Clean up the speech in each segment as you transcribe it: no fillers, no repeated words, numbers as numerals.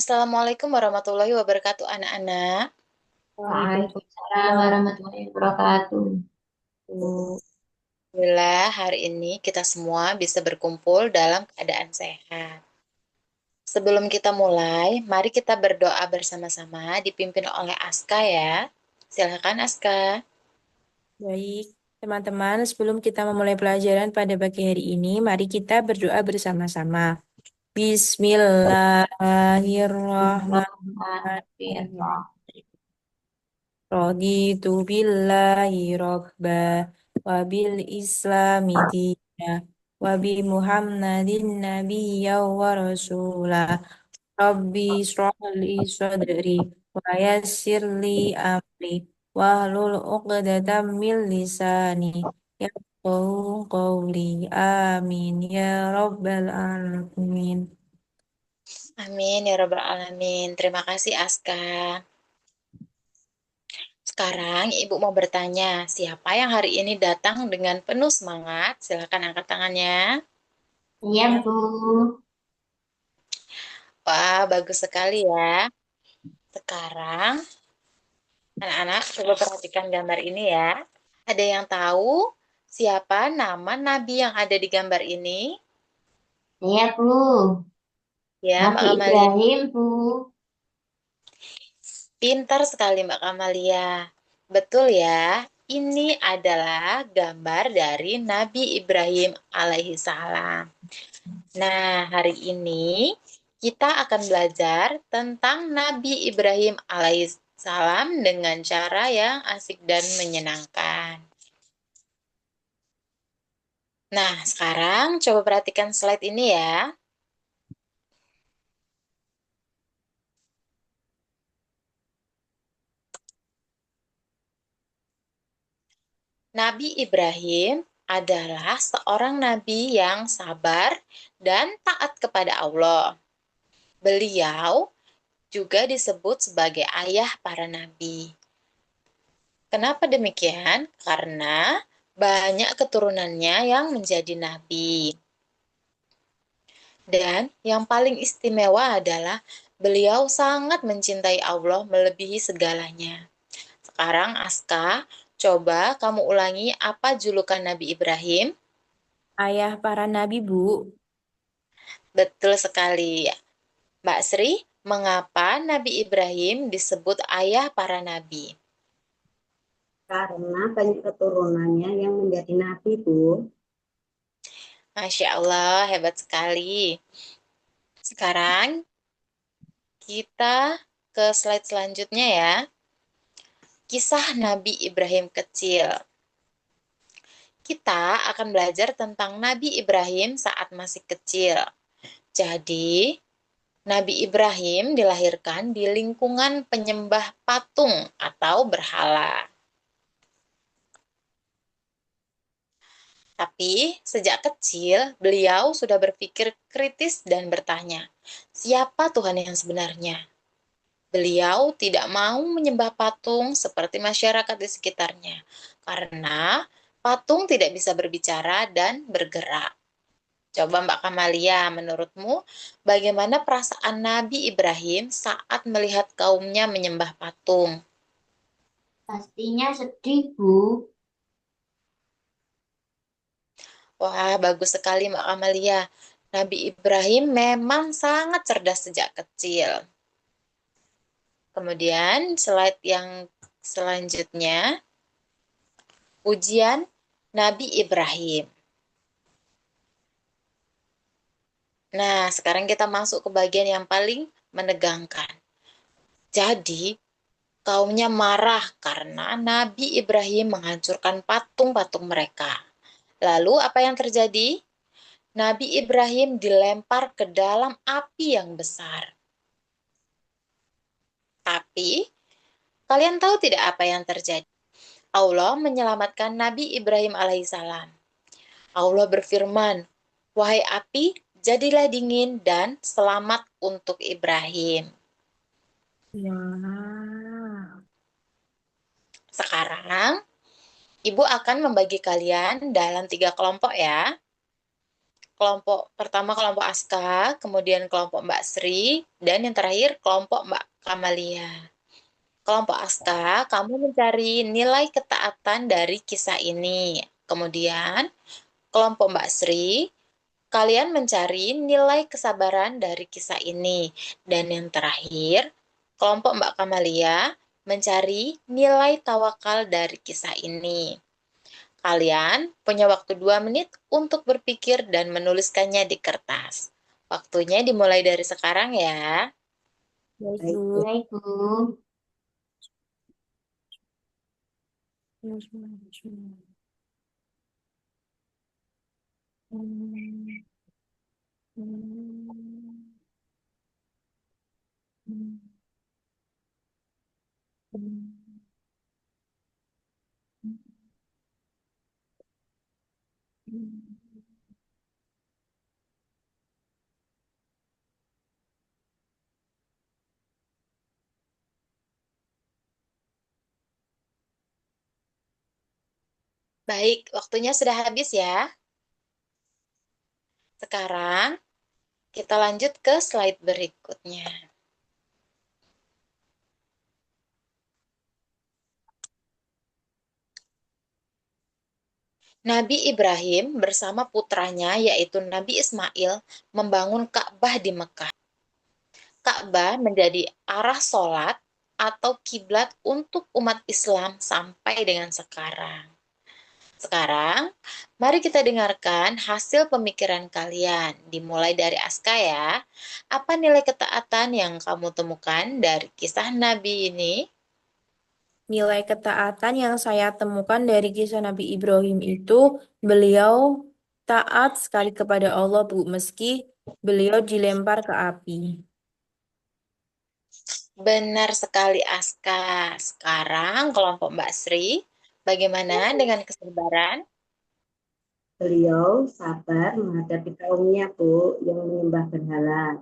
Assalamualaikum warahmatullahi wabarakatuh, anak-anak. Waalaikumsalam warahmatullahi wabarakatuh. Alhamdulillah, hari ini kita semua bisa berkumpul dalam keadaan sehat. Sebelum kita mulai, mari kita berdoa bersama-sama dipimpin oleh Aska ya. Silakan Aska. Baik, teman-teman, sebelum kita memulai pelajaran pada pagi hari ini, mari kita berdoa bersama-sama. Bismillahirrahmanirrahim. Raditu billahi robba wa bil islami dina wa bi muhammadin nabiyya wa rasulah. Rabbi israh li sadri wa yassir li amri wahlul 'uqdatam min lisani yafqahu qawli. Amin ya rabbal alamin. Amin ya rabbal alamin. Terima kasih Aska. Sekarang Ibu mau bertanya, siapa yang hari ini datang dengan penuh semangat? Silakan angkat tangannya. Iya, Bu. Wah, bagus sekali ya. Sekarang anak-anak, coba perhatikan gambar ini ya. Ada yang tahu siapa nama nabi yang ada di gambar ini? Iya, Bu. Ya, Mbak Nabi Kamalia. Ibrahim, Bu. Pintar sekali Mbak Kamalia. Betul ya, ini adalah gambar dari Nabi Ibrahim alaihi salam. Nah, hari ini kita akan belajar tentang Nabi Ibrahim alaihi salam dengan cara yang asik dan menyenangkan. Nah, sekarang coba perhatikan slide ini ya. Nabi Ibrahim adalah seorang nabi yang sabar dan taat kepada Allah. Beliau juga disebut sebagai ayah para nabi. Kenapa demikian? Karena banyak keturunannya yang menjadi nabi. Dan yang paling istimewa adalah beliau sangat mencintai Allah melebihi segalanya. Sekarang Aska, coba kamu ulangi apa julukan Nabi Ibrahim. Ayah para nabi, Bu. Betul sekali. Mbak Sri, mengapa Nabi Ibrahim disebut ayah para nabi? Karena banyak keturunannya yang menjadi nabi, Bu. Masya Allah, hebat sekali. Sekarang kita ke slide selanjutnya ya. Kisah Nabi Ibrahim kecil. Kita akan belajar tentang Nabi Ibrahim saat masih kecil. Jadi, Nabi Ibrahim dilahirkan di lingkungan penyembah patung atau berhala. Tapi sejak kecil beliau sudah berpikir kritis dan bertanya, siapa Tuhan yang sebenarnya? Beliau tidak mau menyembah patung seperti masyarakat di sekitarnya, karena patung tidak bisa berbicara dan bergerak. Coba Mbak Kamalia, menurutmu bagaimana perasaan Nabi Ibrahim saat melihat kaumnya menyembah patung? Pastinya sedih, Bu. Wah, bagus sekali Mbak Kamalia. Nabi Ibrahim memang sangat cerdas sejak kecil. Kemudian slide yang selanjutnya, ujian Nabi Ibrahim. Nah, sekarang kita masuk ke bagian yang paling menegangkan. Jadi, kaumnya marah karena Nabi Ibrahim menghancurkan patung-patung mereka. Lalu apa yang terjadi? Nabi Ibrahim dilempar ke dalam api yang besar. Tapi, kalian tahu tidak apa yang terjadi? Allah menyelamatkan Nabi Ibrahim alaihissalam. Allah berfirman, "Wahai api, jadilah dingin dan selamat untuk Ibrahim." Ya. Sekarang, Ibu akan membagi kalian dalam 3 kelompok ya. kelompok pertama kelompok Aska, kemudian kelompok Mbak Sri, dan yang terakhir kelompok Mbak Kamalia. Kelompok Aska, kamu mencari nilai ketaatan dari kisah ini. Kemudian, kelompok Mbak Sri, kalian mencari nilai kesabaran dari kisah ini. Dan yang terakhir, kelompok Mbak Kamalia mencari nilai tawakal dari kisah ini. Kalian punya waktu 2 menit untuk berpikir dan menuliskannya di kertas. Waktunya dimulai dari sekarang ya. Baik, Baik, Bu. Bu. Baik, Bu. Baik, waktunya sudah habis ya. Sekarang kita lanjut ke slide berikutnya. Nabi Ibrahim bersama putranya yaitu Nabi Ismail membangun Ka'bah di Mekah. Ka'bah menjadi arah sholat atau kiblat untuk umat Islam sampai dengan sekarang. Sekarang, mari kita dengarkan hasil pemikiran kalian. Dimulai dari Aska ya. Apa nilai ketaatan yang kamu temukan dari kisah Nabi ini? Nilai ketaatan yang saya temukan dari kisah Nabi Ibrahim itu, beliau taat sekali kepada Allah, Bu, meski beliau dilempar ke api. Benar sekali Aska. Sekarang kelompok Mbak Sri, bagaimana dengan kesabaran? Beliau sabar menghadapi kaumnya, Bu, yang menyembah berhala.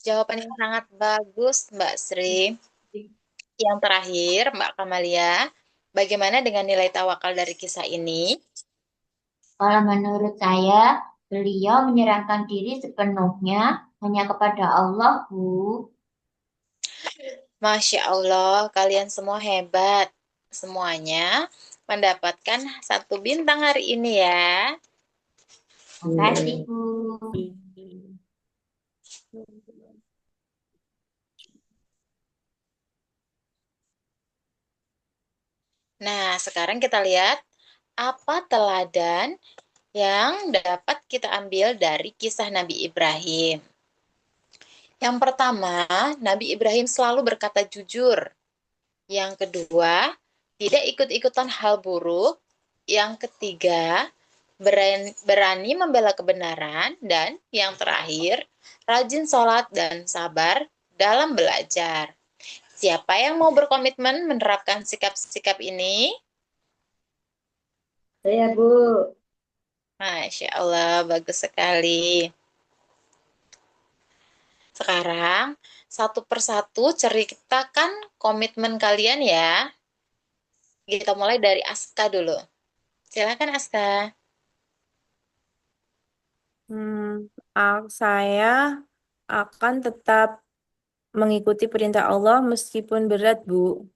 Jawaban yang sangat bagus Mbak Sri. Yang terakhir Mbak Kamalia, bagaimana dengan nilai tawakal dari kisah ini? Kalau menurut saya, beliau menyerahkan diri sepenuhnya hanya kepada Allah, Bu. Masya Allah, kalian semua hebat. Semuanya mendapatkan 1 bintang hari ini ya. Terima kasih, Bu. Nah, sekarang kita lihat apa teladan yang dapat kita ambil dari kisah Nabi Ibrahim. Yang pertama, Nabi Ibrahim selalu berkata jujur. Yang kedua, tidak ikut-ikutan hal buruk. Yang ketiga, berani membela kebenaran. Dan yang terakhir, rajin sholat dan sabar dalam belajar. Siapa yang mau berkomitmen menerapkan sikap-sikap ini? Saya, Bu. Masya Allah, bagus sekali. Sekarang, satu persatu ceritakan komitmen kalian ya. Kita mulai dari Aska dulu. Silakan Aska. Saya akan tetap mengikuti perintah Allah meskipun berat, Bu.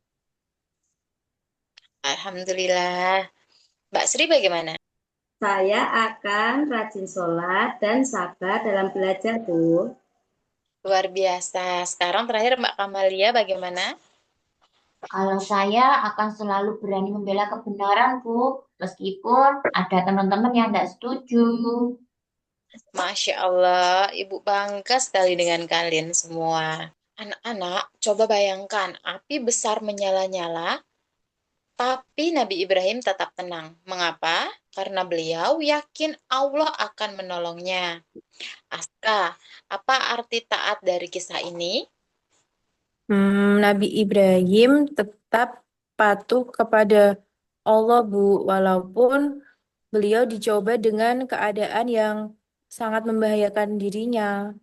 Alhamdulillah. Mbak Sri bagaimana? Saya akan rajin sholat dan sabar dalam belajar, Bu. Luar biasa. Sekarang terakhir Mbak Kamalia bagaimana? Kalau saya akan selalu berani membela kebenaran, Bu, meskipun ada teman-teman yang tidak setuju. Masya Allah, Ibu bangga sekali dengan kalian semua. Anak-anak, coba bayangkan api besar menyala-nyala, tapi Nabi Ibrahim tetap tenang. Mengapa? Karena beliau yakin Allah akan menolongnya. Aska, apa arti taat dari kisah ini? Nabi Ibrahim tetap patuh kepada Allah, Bu, walaupun beliau dicoba dengan keadaan yang sangat membahayakan dirinya.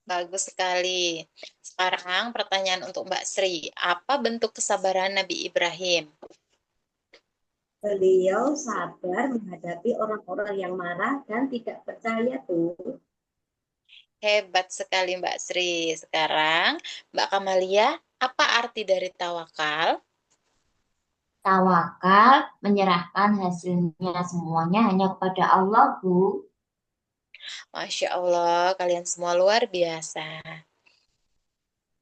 Bagus sekali. Sekarang pertanyaan untuk Mbak Sri. Apa bentuk kesabaran Nabi Ibrahim? Beliau sabar menghadapi orang-orang yang marah dan tidak percaya tuh. Hebat sekali Mbak Sri. Sekarang Mbak Kamalia, apa arti dari tawakal? Tawakal menyerahkan hasilnya semuanya hanya kepada Allah, Bu. Masya Allah, kalian semua luar biasa.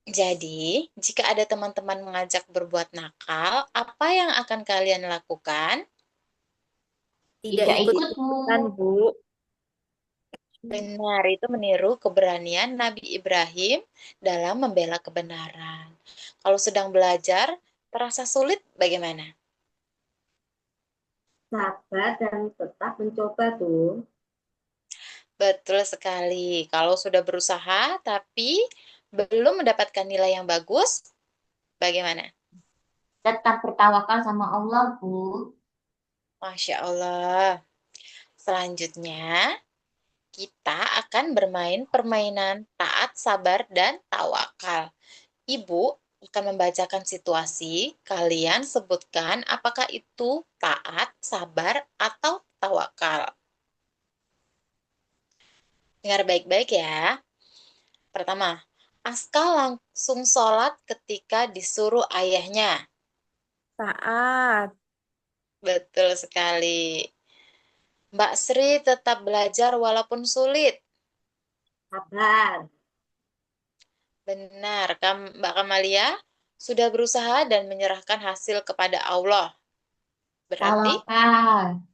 Jadi, jika ada teman-teman mengajak berbuat nakal, apa yang akan kalian lakukan? Tidak Tidak ikut, ikut-ikutan, Bu. Bu. Benar, itu meniru keberanian Nabi Ibrahim dalam membela kebenaran. Kalau sedang belajar, terasa sulit bagaimana? Sabar dan tetap mencoba tuh. Betul sekali. Kalau sudah berusaha tapi belum mendapatkan nilai yang bagus, bagaimana? Tetap bertawakal sama Allah, Bu. Masya Allah. Selanjutnya, kita akan bermain permainan taat, sabar, dan tawakal. Ibu akan membacakan situasi, kalian sebutkan apakah itu taat, sabar, atau tawakal. Dengar baik-baik ya. Pertama, Aska langsung sholat ketika disuruh ayahnya. Taat. Betul sekali. Mbak Sri tetap belajar walaupun sulit. Sabar. Benar, Mbak Kamalia sudah berusaha dan menyerahkan hasil kepada Allah. Berarti, Tawakal.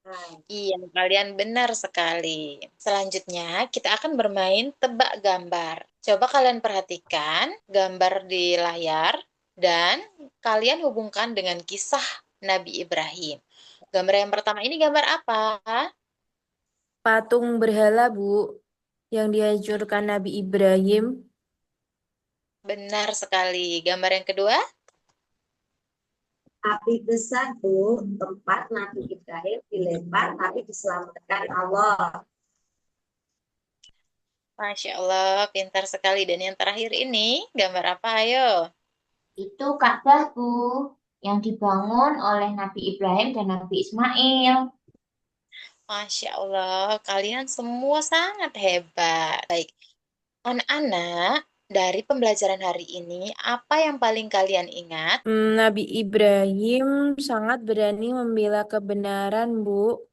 Nah, iya, kalian benar sekali. Selanjutnya, kita akan bermain tebak gambar. Coba kalian perhatikan gambar di layar dan kalian hubungkan dengan kisah Nabi Ibrahim. Gambar yang pertama ini gambar apa? Patung berhala, Bu, yang dihancurkan Nabi Ibrahim. Benar sekali. Gambar yang kedua? api besar tuh tempat Nabi Ibrahim dilempar tapi diselamatkan Allah. Masya Allah, pintar sekali. Dan yang terakhir ini, gambar apa? Ayo. Itu Ka'bah, Bu, yang dibangun oleh Nabi Ibrahim dan Nabi Ismail. Masya Allah, kalian semua sangat hebat. Baik, anak-anak, dari pembelajaran hari ini, apa yang paling kalian ingat? Nabi Ibrahim sangat berani membela kebenaran, Bu.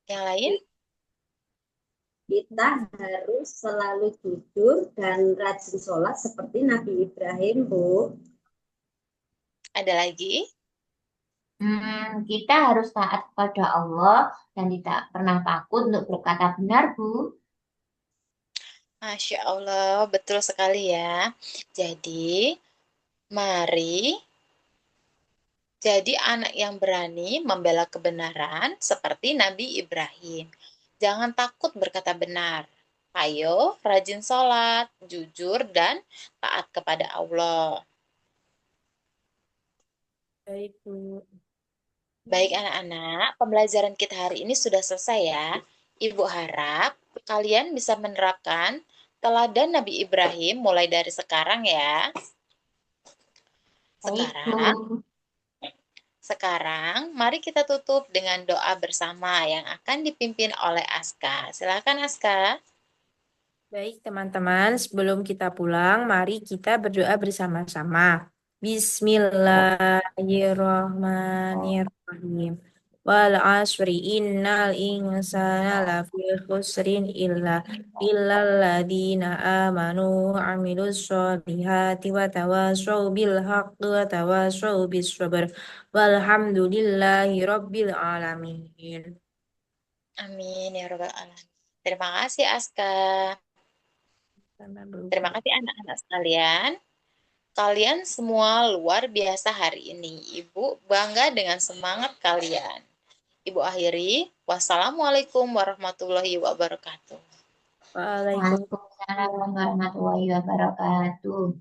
Yang lain? Kita harus selalu jujur dan rajin sholat seperti Nabi Ibrahim, Bu. Ada lagi? Kita harus taat kepada Allah dan tidak pernah takut untuk berkata benar, Bu. Masya Allah, betul sekali ya. Jadi, mari jadi anak yang berani membela kebenaran seperti Nabi Ibrahim. Jangan takut berkata benar. Ayo, rajin sholat, jujur, dan taat kepada Allah. Baik, Bu. Baik anak-anak, pembelajaran kita hari ini sudah selesai ya. Ibu harap kalian bisa menerapkan teladan Nabi Ibrahim mulai dari sekarang ya. Baik, Sekarang, Bu. sekarang mari kita tutup dengan doa bersama yang akan dipimpin oleh Aska. Silakan Aska. Baik, teman-teman, sebelum kita pulang, mari kita berdoa bersama-sama. Bismillahirrahmanirrahim. Wal asri innal insana lafi khusrin illal ladina amanu wa amilus solihati wa tawasaw bil haqqi wa tawasaw bis sabr. Walhamdulillahi rabbil alamin. Amin ya robbal alamin. Terima kasih Aska. Terima kasih anak-anak sekalian. Kalian semua luar biasa hari ini. Ibu bangga dengan semangat kalian. Ibu akhiri, wassalamualaikum warahmatullahi wabarakatuh. Waalaikumsalam. Waalaikumsalam warahmatullahi wabarakatuh.